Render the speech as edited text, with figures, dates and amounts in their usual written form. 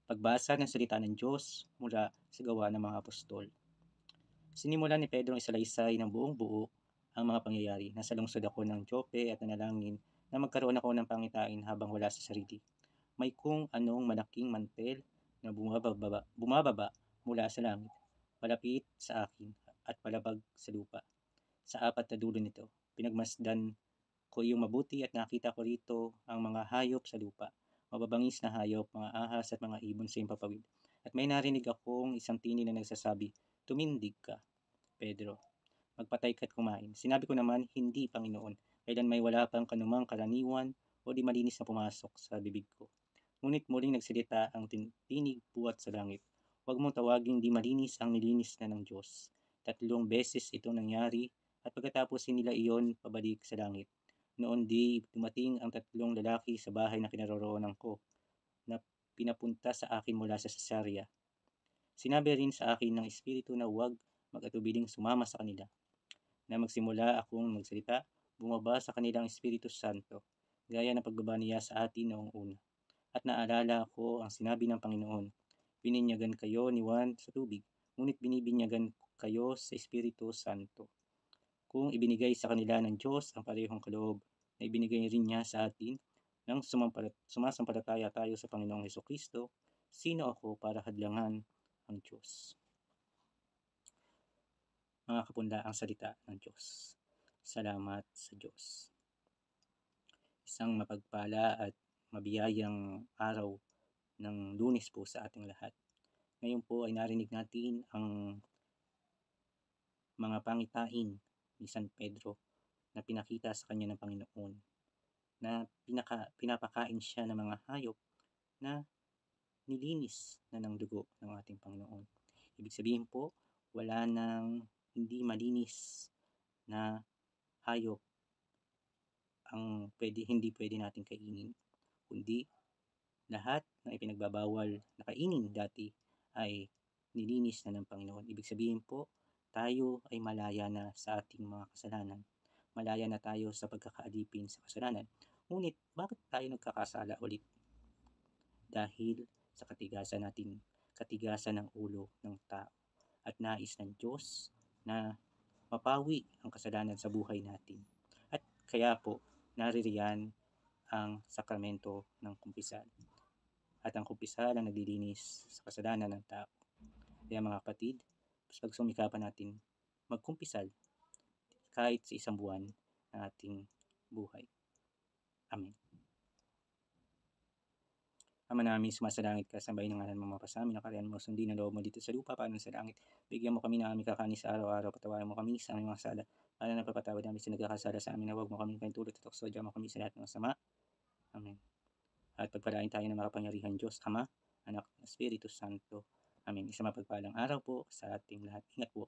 Pagbasa ng salita ng Diyos mula sa Gawa ng mga Apostol. Sinimulan ni Pedro ang isalaysay ng buong buo ang mga pangyayari. Nasa lungsod ako ng Joppe at nanalangin na magkaroon ako ng pangitain habang wala sa sarili. May kung anong malaking mantel na bumababa mula sa langit, malapit sa akin at palabag sa lupa. Sa apat na dulo nito, pinagmasdan ko yung mabuti at nakita ko rito ang mga hayop sa lupa, mababangis na hayop, mga ahas at mga ibon sa impapawid. At may narinig akong isang tinig na nagsasabi, "Tumindig ka, Pedro, magpatay ka't kumain." Sinabi ko naman, "Hindi, Panginoon, kailan may wala pang kanumang karaniwan o di malinis na pumasok sa bibig ko." Ngunit muling nagsalita ang tinig buwat sa langit, "Huwag mong tawaging di malinis ang nilinis na ng Diyos." 3 beses itong nangyari at pagkatapos nila iyon pabalik sa langit. Noon di dumating ang 3 lalaki sa bahay na kinaroroonan ko na pinapunta sa akin mula sa Cesarea. Sinabi rin sa akin ng Espiritu na huwag mag-atubiling sumama sa kanila. Na magsimula akong magsalita, bumaba sa kanilang Espiritu Santo, gaya ng pagbaba niya sa atin noong una. At naalala ko ang sinabi ng Panginoon, "Bininyagan kayo ni Juan sa tubig, ngunit binibinyagan kayo sa Espiritu Santo." Kung ibinigay sa kanila ng Diyos ang parehong kaloob na ibinigay rin niya sa atin nang sumasampalataya tayo sa Panginoong Hesukristo, sino ako para hadlangan ang Diyos? Mga kapundaang salita ng Diyos. Salamat sa Diyos. Isang mapagpala at mabiyayang araw ng Lunes po sa ating lahat. Ngayon po ay narinig natin ang mga pangitain ni San Pedro na pinakita sa kanya ng Panginoon, na pinapakain siya ng mga hayop na nilinis na ng dugo ng ating Panginoon. Ibig sabihin po, wala nang hindi malinis na hayop ang hindi pwede natin kainin, kundi lahat ng ipinagbabawal na kainin dati ay nilinis na ng Panginoon. Ibig sabihin po, tayo ay malaya na sa ating mga kasalanan. Malaya na tayo sa pagkakaalipin sa kasalanan. Ngunit bakit tayo nagkakasala ulit? Dahil sa katigasan ng ulo ng tao. At nais ng Diyos na mapawi ang kasalanan sa buhay natin. At kaya po, naririyan ang sakramento ng kumpisal. At ang kumpisal ang naglilinis sa kasalanan ng tao. Kaya mga kapatid, pagsumikapan natin magkumpisal kahit sa isang buwan ng ating buhay. Amen. Ama namin, sumasalangit ka, sambahin ng ngalan mo, mapasamin ang karyan mo, sundin ang loob mo dito sa lupa, paano sa langit. Bigyan mo kami ng aming kakanin sa araw-araw, patawarin mo kami sa aming mga sala, para na napapatawad namin sa nagkakasala sa amin, na huwag mo kaming paintulot at tukso, diyan mo kami sa lahat ng masama. Amen. At pagpalain tayo ng makapangyarihan Diyos, Ama, Anak, Espiritu Santo. Amen. Isang mapagpalang araw po sa ating lahat. Ingat po.